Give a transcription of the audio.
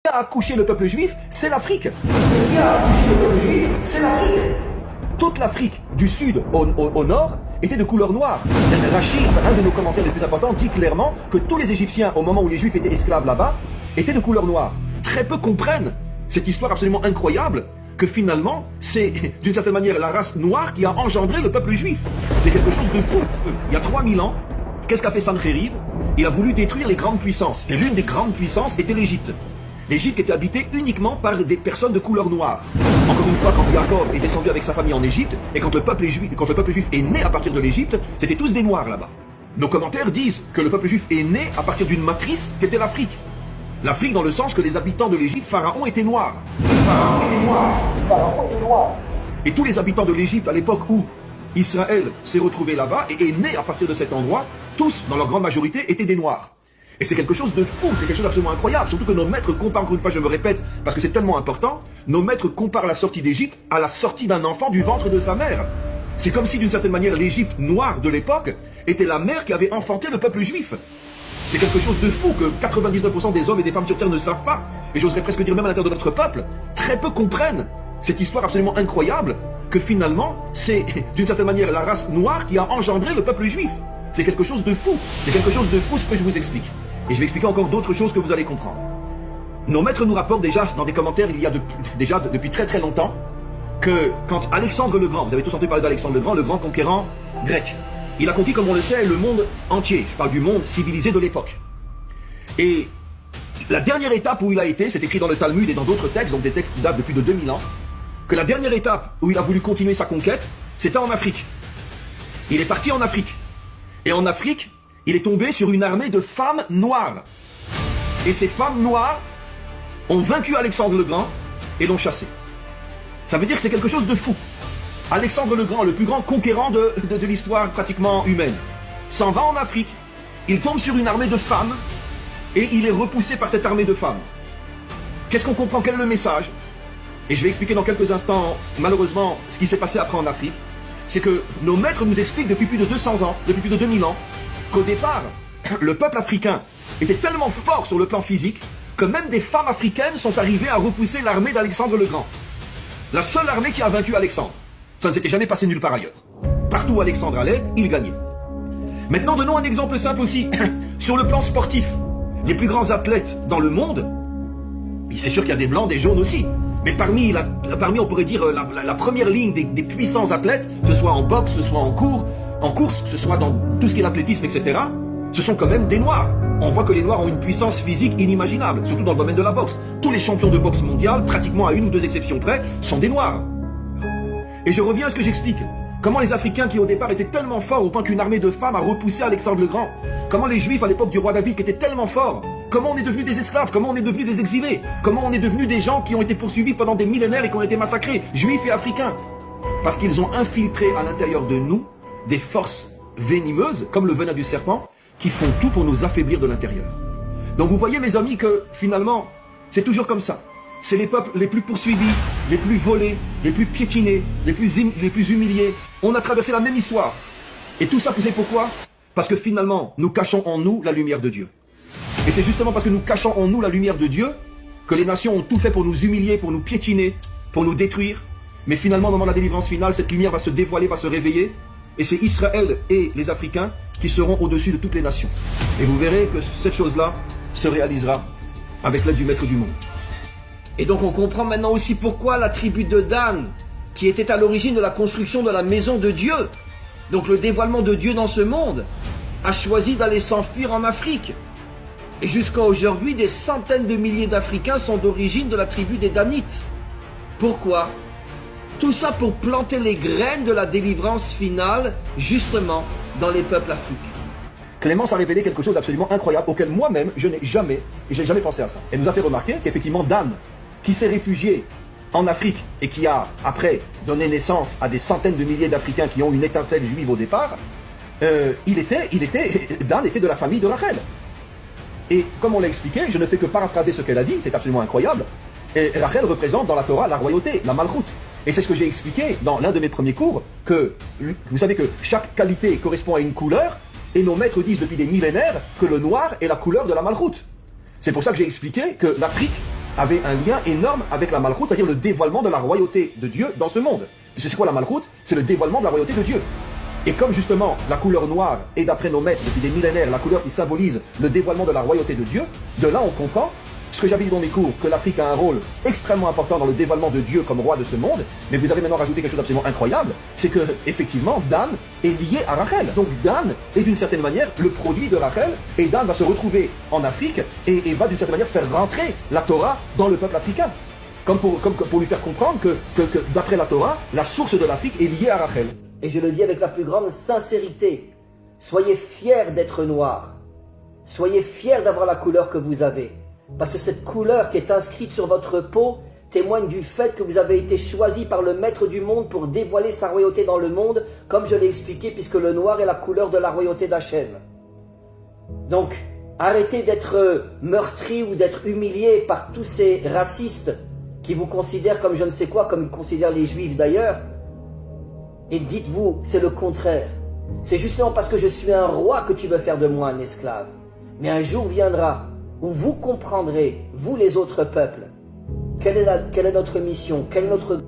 Qui a accouché le peuple juif, c'est l'Afrique. Qui a accouché le peuple juif, c'est l'Afrique. Toute l'Afrique, du sud au nord, était de couleur noire. Rachid, un de nos commentaires les plus importants, dit clairement que tous les Égyptiens, au moment où les Juifs étaient esclaves là-bas, étaient de couleur noire. Très peu comprennent cette histoire absolument incroyable que finalement, c'est d'une certaine manière la race noire qui a engendré le peuple juif. C'est quelque chose de fou. Il y a 3000 ans, qu'est-ce qu'a fait Sancheriv? Il a voulu détruire les grandes puissances. Et l'une des grandes puissances était l'Égypte. L'Égypte était habitée uniquement par des personnes de couleur noire. Encore une fois, quand Jacob est descendu avec sa famille en Égypte, et quand le peuple juif est né à partir de l'Égypte, c'était tous des noirs là-bas. Nos commentaires disent que le peuple juif est né à partir d'une matrice qui était l'Afrique. L'Afrique dans le sens que les habitants de l'Égypte, Pharaon était noir. Pharaon était noir. Pharaon était noir. Et tous les habitants de l'Égypte à l'époque où Israël s'est retrouvé là-bas et est né à partir de cet endroit, tous, dans leur grande majorité, étaient des noirs. Et c'est quelque chose de fou, c'est quelque chose d'absolument incroyable. Surtout que nos maîtres comparent, encore une fois je me répète, parce que c'est tellement important, nos maîtres comparent la sortie d'Égypte à la sortie d'un enfant du ventre de sa mère. C'est comme si d'une certaine manière l'Égypte noire de l'époque était la mère qui avait enfanté le peuple juif. C'est quelque chose de fou que 99% des hommes et des femmes sur terre ne savent pas. Et j'oserais presque dire même à l'intérieur de notre peuple, très peu comprennent cette histoire absolument incroyable que finalement c'est d'une certaine manière la race noire qui a engendré le peuple juif. C'est quelque chose de fou. C'est quelque chose de fou ce que je vous explique. Et je vais expliquer encore d'autres choses que vous allez comprendre. Nos maîtres nous rapportent déjà dans des commentaires, il y a déjà depuis très très longtemps, que quand Alexandre le Grand, vous avez tous entendu parler d'Alexandre le grand conquérant grec, il a conquis, comme on le sait, le monde entier. Je parle du monde civilisé de l'époque. Et la dernière étape où il a été, c'est écrit dans le Talmud et dans d'autres textes, donc des textes qui datent depuis de 2000 ans, que la dernière étape où il a voulu continuer sa conquête, c'était en Afrique. Il est parti en Afrique. Et en Afrique, il est tombé sur une armée de femmes noires. Et ces femmes noires ont vaincu Alexandre le Grand et l'ont chassé. Ça veut dire que c'est quelque chose de fou. Alexandre le Grand, le plus grand conquérant de l'histoire pratiquement humaine, s'en va en Afrique, il tombe sur une armée de femmes et il est repoussé par cette armée de femmes. Qu'est-ce qu'on comprend? Quel est le message? Et je vais expliquer dans quelques instants, malheureusement, ce qui s'est passé après en Afrique. C'est que nos maîtres nous expliquent depuis plus de 200 ans, depuis plus de 2000 ans, qu'au départ, le peuple africain était tellement fort sur le plan physique que même des femmes africaines sont arrivées à repousser l'armée d'Alexandre le Grand. La seule armée qui a vaincu Alexandre. Ça ne s'était jamais passé nulle part ailleurs. Partout où Alexandre allait, il gagnait. Maintenant, donnons un exemple simple aussi. Sur le plan sportif, les plus grands athlètes dans le monde, c'est sûr qu'il y a des blancs, des jaunes aussi, mais parmi on pourrait dire, la première ligne des puissants athlètes, que ce soit en boxe, que ce soit en course, que ce soit dans tout ce qui est l'athlétisme, etc., ce sont quand même des noirs. On voit que les noirs ont une puissance physique inimaginable, surtout dans le domaine de la boxe. Tous les champions de boxe mondiale, pratiquement à une ou deux exceptions près, sont des noirs. Et je reviens à ce que j'explique. Comment les Africains qui au départ étaient tellement forts au point qu'une armée de femmes a repoussé Alexandre le Grand. Comment les Juifs à l'époque du roi David qui étaient tellement forts. Comment on est devenus des esclaves. Comment on est devenus des exilés. Comment on est devenus des gens qui ont été poursuivis pendant des millénaires et qui ont été massacrés. Juifs et Africains. Parce qu'ils ont infiltré à l'intérieur de nous des forces venimeuses, comme le venin du serpent, qui font tout pour nous affaiblir de l'intérieur. Donc vous voyez mes amis que finalement, c'est toujours comme ça. C'est les peuples les plus poursuivis, les plus volés, les plus piétinés, les plus humiliés. On a traversé la même histoire. Et tout ça, vous savez pourquoi? Parce que finalement, nous cachons en nous la lumière de Dieu. Et c'est justement parce que nous cachons en nous la lumière de Dieu que les nations ont tout fait pour nous humilier, pour nous piétiner, pour nous détruire. Mais finalement, au moment de la délivrance finale, cette lumière va se dévoiler, va se réveiller. Et c'est Israël et les Africains qui seront au-dessus de toutes les nations. Et vous verrez que cette chose-là se réalisera avec l'aide du Maître du monde. Et donc on comprend maintenant aussi pourquoi la tribu de Dan, qui était à l'origine de la construction de la maison de Dieu, donc le dévoilement de Dieu dans ce monde, a choisi d'aller s'enfuir en Afrique. Et jusqu'à aujourd'hui, des centaines de milliers d'Africains sont d'origine de la tribu des Danites. Pourquoi? Tout ça pour planter les graines de la délivrance finale, justement, dans les peuples africains. Clémence a révélé quelque chose d'absolument incroyable, auquel moi-même, je n'ai jamais pensé à ça. Elle nous a fait remarquer qu'effectivement, Dan, qui s'est réfugié en Afrique et qui a, après, donné naissance à des centaines de milliers d'Africains qui ont une étincelle juive au départ, Dan était de la famille de Rachel. Et comme on l'a expliqué, je ne fais que paraphraser ce qu'elle a dit, c'est absolument incroyable. Et Rachel représente dans la Torah la royauté, la Malchut. Et c'est ce que j'ai expliqué dans l'un de mes premiers cours, que vous savez que chaque qualité correspond à une couleur, et nos maîtres disent depuis des millénaires que le noir est la couleur de la Malchut. C'est pour ça que j'ai expliqué que l'Afrique avait un lien énorme avec la Malchoute, c'est-à-dire le dévoilement de la royauté de Dieu dans ce monde. Et c'est quoi la Malchoute? C'est le dévoilement de la royauté de Dieu. Et comme justement la couleur noire est d'après nos maîtres depuis des millénaires la couleur qui symbolise le dévoilement de la royauté de Dieu, de là on comprend ce que j'avais dit dans mes cours, que l'Afrique a un rôle extrêmement important dans le dévoilement de Dieu comme roi de ce monde, mais vous avez maintenant rajouté quelque chose d'absolument incroyable, c'est que, effectivement, Dan est lié à Rachel. Donc Dan est d'une certaine manière le produit de Rachel, et Dan va se retrouver en Afrique, et va d'une certaine manière faire rentrer la Torah dans le peuple africain. Comme pour lui faire comprendre que d'après la Torah, la source de l'Afrique est liée à Rachel. Et je le dis avec la plus grande sincérité, soyez fiers d'être noirs, soyez fiers d'avoir la couleur que vous avez. Parce que cette couleur qui est inscrite sur votre peau témoigne du fait que vous avez été choisi par le maître du monde pour dévoiler sa royauté dans le monde, comme je l'ai expliqué, puisque le noir est la couleur de la royauté d'Hachem. Donc, arrêtez d'être meurtris ou d'être humiliés par tous ces racistes qui vous considèrent comme je ne sais quoi, comme ils considèrent les juifs d'ailleurs. Et dites-vous, c'est le contraire. C'est justement parce que je suis un roi que tu veux faire de moi un esclave. Mais un jour viendra où vous comprendrez, vous les autres peuples, quelle est notre mission, quelle est notre